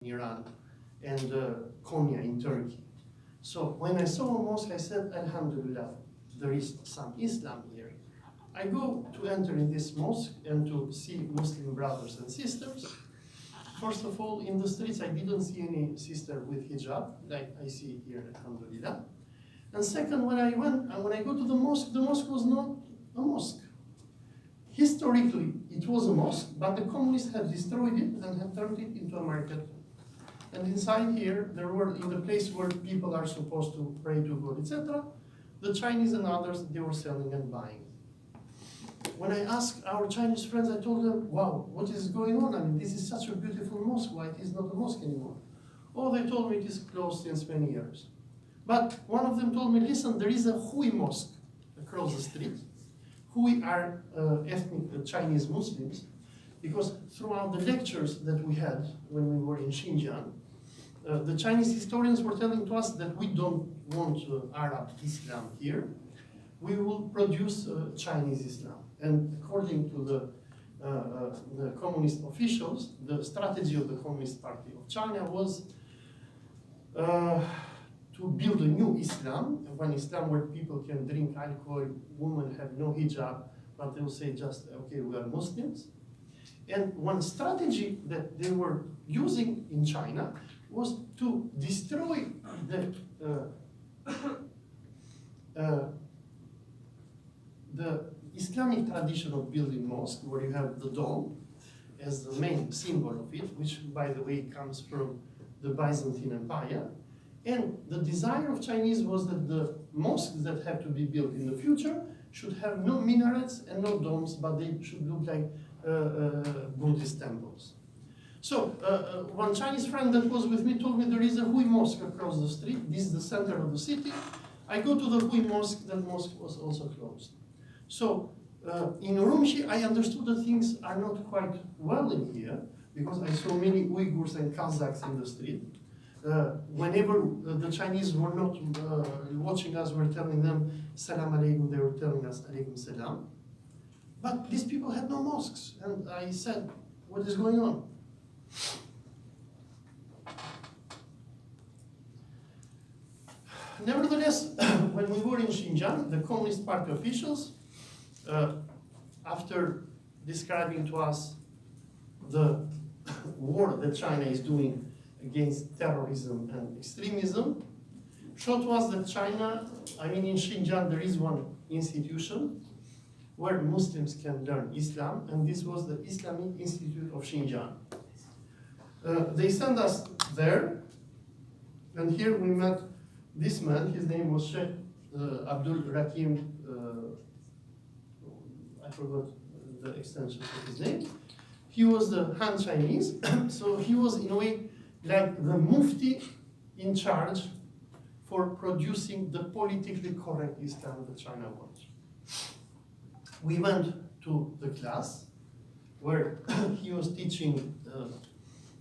in Iran and Konya in Turkey. So when I saw a mosque, I said, Alhamdulillah, there is some Islam here. I go to enter in this mosque and to see Muslim brothers and sisters. First of all, in the streets, I didn't see any sister with hijab, like I see here, Alhamdulillah. And second, when I go to the mosque was not a mosque. Historically, it was a mosque, but the communists had destroyed it and had turned it into a market. And inside here, there were, in the place where people are supposed to pray to God, etc., the Chinese and others, they were selling and buying. When I asked our Chinese friends, I told them, wow, what is going on? I mean, this is such a beautiful mosque, why it is not a mosque anymore? Oh, they told me it is closed since many years. But one of them told me, listen, there is a Hui mosque across the street. Hui are ethnic Chinese Muslims, because throughout the lectures that we had when we were in Xinjiang, the Chinese historians were telling to us that we don't want Arab Islam here. We will produce Chinese Islam. And according to the communist officials, the strategy of the Communist Party of China was to build a new Islam, one Islam where people can drink alcohol, women have no hijab, but they will say just, okay, we are Muslims. And one strategy that they were using in China was to destroy the Islamic tradition of building mosque, where you have the dome as the main symbol of it, which, by the way, comes from the Byzantine Empire. And the desire of Chinese was that the mosques that have to be built in the future should have no minarets and no domes, but they should look like Buddhist temples. So one Chinese friend that was with me told me there is a Hui mosque across the street. This is the center of the city. I go to the Hui mosque, that mosque was also closed. So in Urumqi, I understood that things are not quite well in here, because I saw many Uyghurs and Kazakhs in the street. Whenever the Chinese were not watching us, we were telling them Salam Alaikum, they were telling us Alaikum Salam. But these people had no mosques, and I said, what is going on? Nevertheless, when we were in Xinjiang, the Communist Party officials, after describing to us the war that China is doing against terrorism and extremism, showed to us that China, in Xinjiang there is one institution where Muslims can learn Islam, and this was the Islamic Institute of Xinjiang. They sent us there, and here we met this man. His name was Sheikh Abdul Rakim, I forgot the extension of his name. He was the Han Chinese, so he was in a way like the Mufti in charge for producing the politically correct Islam that China wants. We went to the class where he was teaching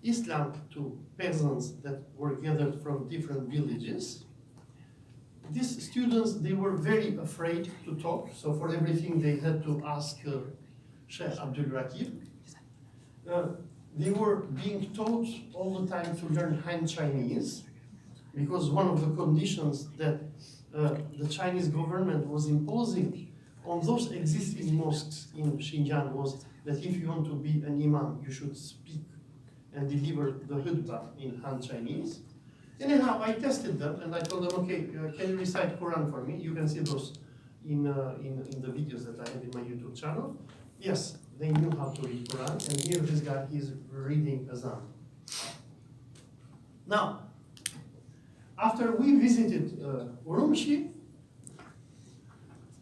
Islam to peasants that were gathered from different villages. These students, they were very afraid to talk, so for everything they had to ask Sheikh Abdul Rakib. They were being taught all the time to learn Han Chinese, because one of the conditions that the Chinese government was imposing on those existing mosques in Xinjiang was that if you want to be an imam, you should speak and deliver the khutbah in Han Chinese. Anyhow, I tested them and I told them, okay, can you recite Quran for me? You can see those in the videos that I have in my YouTube channel. Yes, they knew how to read Quran, and here this guy, he's reading Azan. Now, after we visited Urumqi,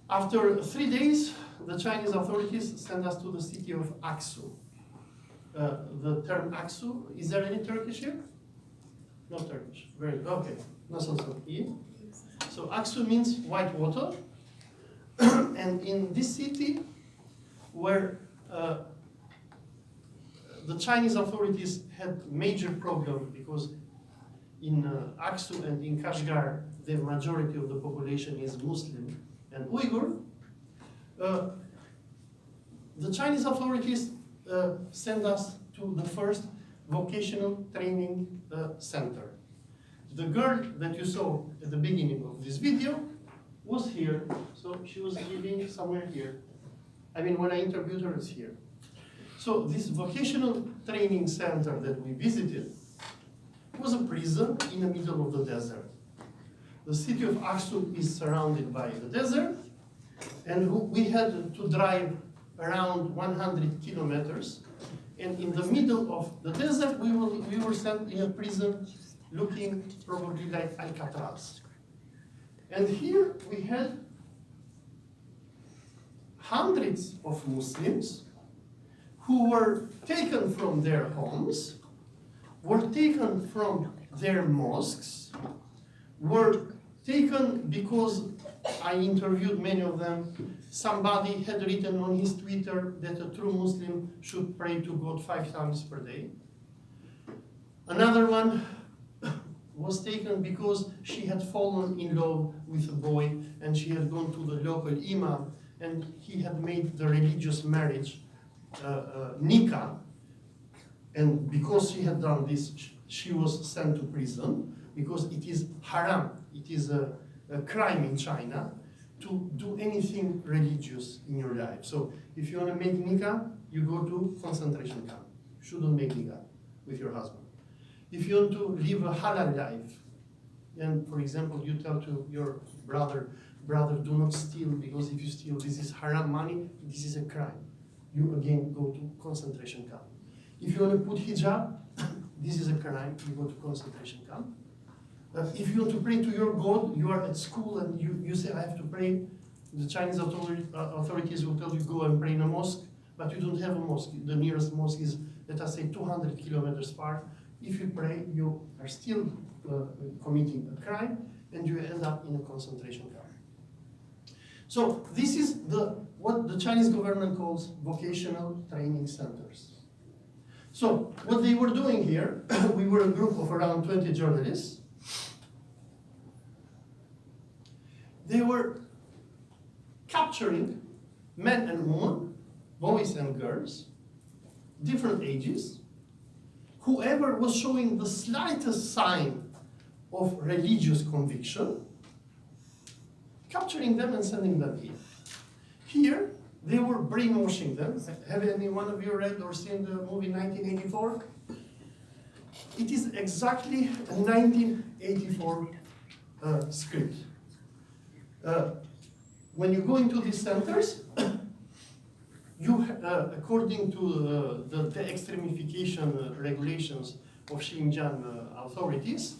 after 3 days, the Chinese authorities sent us to the city of Aksu. The term Aksu, is there any Turkish here? No Turkish. Very good. Okay. So Aksu means white water. And in this city, where the Chinese authorities had major problem, because in Aksu and in Kashgar, the majority of the population is Muslim and Uyghur. The Chinese authorities sent us to the first vocational training center. The girl that you saw at the beginning of this video was here, so she was living somewhere here. I mean, when I interviewed her, it's here. So this vocational training center that we visited was a prison in the middle of the desert. The city of Aksum is surrounded by the desert, and we had to drive around 100 kilometers. And in the middle of the desert, we were sent in a prison looking probably like Alcatraz. And here we had hundreds of Muslims who were taken from their homes, were taken from their mosques, were taken because I interviewed many of them. Somebody had written on his Twitter that a true Muslim should pray to God 5 times per day. Another one was taken because she had fallen in love with a boy and she had gone to the local imam and he had made the religious marriage nikah, and because she had done this, she was sent to prison because it is haram, it is a crime in China to do anything religious in your life. So if you want to make nikah, you go to concentration camp. You shouldn't make nikah with your husband. If you want to live a halal life, and for example, you tell to your brother, do not steal, because if you steal, this is haram money, this is a crime. You again go to concentration camp. If you want to put hijab, this is a crime, you go to concentration camp. If you want to pray to your God, you are at school and you say, I have to pray, the Chinese authorities will tell you, go and pray in a mosque, but you don't have a mosque. The nearest mosque is, let us say, 200 kilometers far. If you pray, you are still committing a crime, and you end up in a concentration camp. So this is what the Chinese government calls vocational training centers. So what they were doing here, we were a group of around 20 journalists. They were capturing men and women, boys and girls, different ages, whoever was showing the slightest sign of religious conviction, capturing them and sending them here. Here, they were brainwashing them. Have any one of you read or seen the movie 1984? It is exactly a 1984 script. When you go into these centers, you, according to the de-extremification regulations of Xinjiang authorities,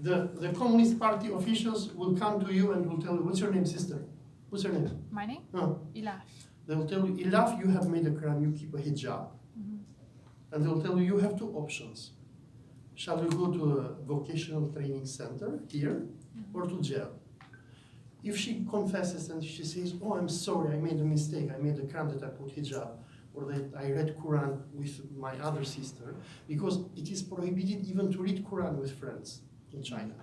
the Communist Party officials will come to you and will tell you, what's your name, sister? What's your name? My name? No. Ilaf. They will tell you, Ilaf, you have made a crime, you keep a hijab. And they will tell you, you have 2 options. Shall we go to a vocational training center here or to jail? If she confesses and she says, oh, I'm sorry, I made a mistake, I made a crime that I put hijab, or that I read Quran with my other sister, because it is prohibited even to read Quran with friends in China.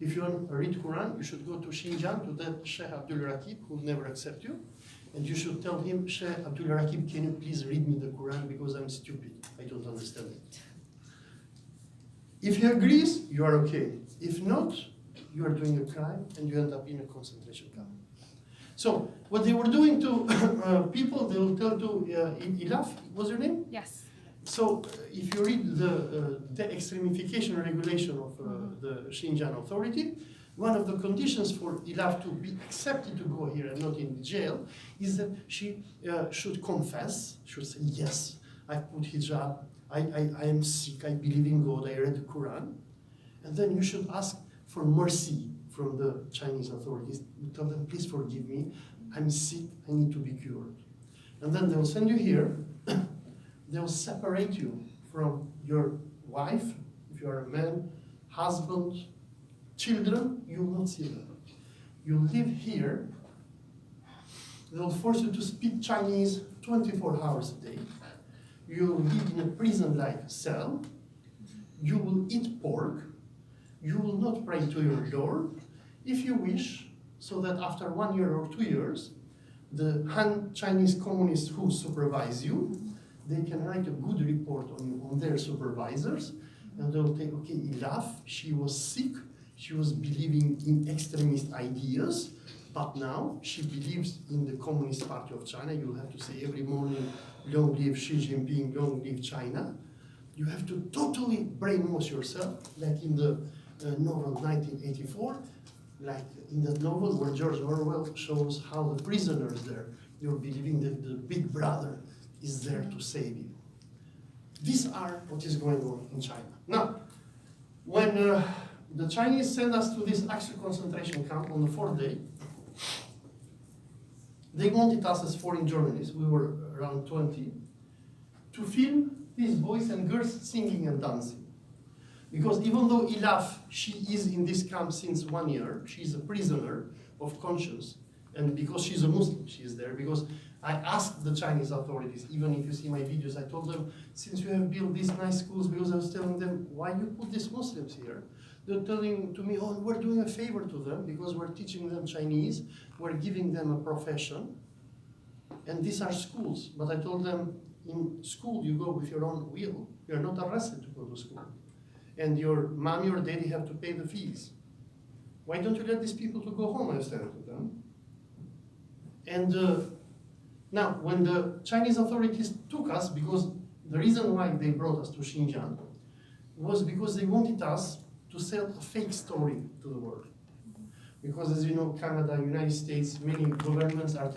If you want to read Quran, you should go to Xinjiang, to that Sheikh Abdul Rakib, who will never accept you, and you should tell him, Sheikh Abdul Rakib, can you please read me the Quran, because I'm stupid, I don't understand it. If he agrees, you are okay. If not, you are doing a crime and you end up in a concentration camp. So what they were doing to people, they will tell to Ilaf, what's your name? Yes. So if you read the extremification regulation of the Xinjiang authority, one of the conditions for Ilaf to be accepted to go here and not in jail is that she should confess, should say, yes, I put hijab, I am sick, I believe in God, I read the Quran. And then you should ask for mercy from the Chinese authorities. You tell them, please forgive me, I'm sick, I need to be cured. And then they'll send you here, they'll separate you from your wife, if you are a man, husband, children, you will not see them. You live here, they'll force you to speak Chinese 24 hours a day. You live in a prison-like cell, you will eat pork, you will not pray to your Lord, if you wish, so that after 1 year or 2 years, the Han Chinese communists who supervise you they can write a good report on you, on their supervisors, and they'll take, okay, Ilaf, she was sick, she was believing in extremist ideas, but now she believes in the Communist Party of China. You have to say every morning, long live Xi Jinping, long live China. You have to totally brainwash yourself, like in the novel 1984, like in that novel where George Orwell shows how the prisoners there, you're believing that the big brother is there to save you. These are what is going on in China. Now, when the Chinese sent us to this actual concentration camp on the 4th day, they wanted us as foreign journalists, we were around 20, to film these boys and girls singing and dancing. Because even though Ilaf, she is in this camp since 1 year, she's a prisoner of conscience, and because she's a Muslim, she is there, because I asked the Chinese authorities, even if you see my videos, I told them, since you have built these nice schools, because I was telling them, why you put these Muslims here? They're telling to me, oh, we're doing a favor to them, because we're teaching them Chinese, we're giving them a profession, and these are schools. But I told them, in school you go with your own will, you're not arrested to go to school. And your mommy or daddy have to pay the fees. Why don't you let these people to go home? I was telling to them. And now, when the Chinese authorities took us, because the reason why they brought us to Xinjiang was because they wanted us to sell a fake story to the world. Because as you know, Canada, United States, many governments are